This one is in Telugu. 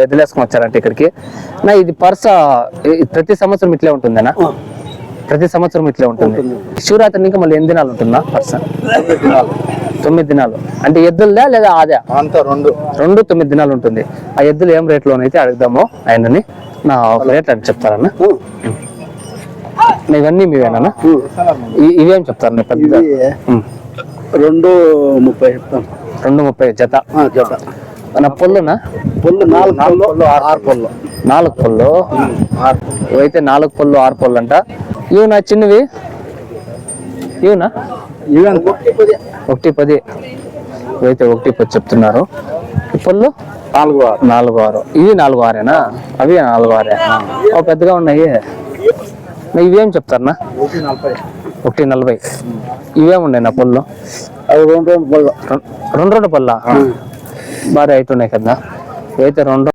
ఎద్దులేసుకొని వచ్చారంటే ఇక్కడికి నా ఇది పర్స ప్రతి సంవత్సరం ఇట్లే ఉంటుందేనా? ప్రతి సంవత్సరం ఇట్లే ఉంటుంది. శివరాత్రి ఇంకా మళ్ళీ ఎన్ని దినాలు ఉంటుందా పర్స? 9 దినాలు. అంటే ఎద్దులదా లేదా అదే? రెండు 9 దినాలు ఉంటుంది. ఆ ఎద్దులు ఏం రేట్లోనైతే అడుగుదాము ఆయనని. నా ఒక రేట్ అని చెప్తారన్నా? ఇవన్నీ మీవేనా? ఇవేం చెప్తారు పెద్ద? 230 జత. నా పొల్లునా? 4 పళ్ళు. ఇవైతే 4 పళ్ళు 6 పళ్ళు అంట. ఇవునా చిన్నవి? ఇవునా 110. ఇవైతే 110 చెప్తున్నారు. పళ్ళు 4-6. ఇవి 4-6ఏనా? అవి 4-6. పెద్దగా ఉన్నాయి. ఇవేం చెప్తారన్నా? 140. ఇవేమున్నాయి నా పళ్ళు? 2 పళ్ళ బాగా హైట్ ఉన్నాయి కదా. ఇవైతే 2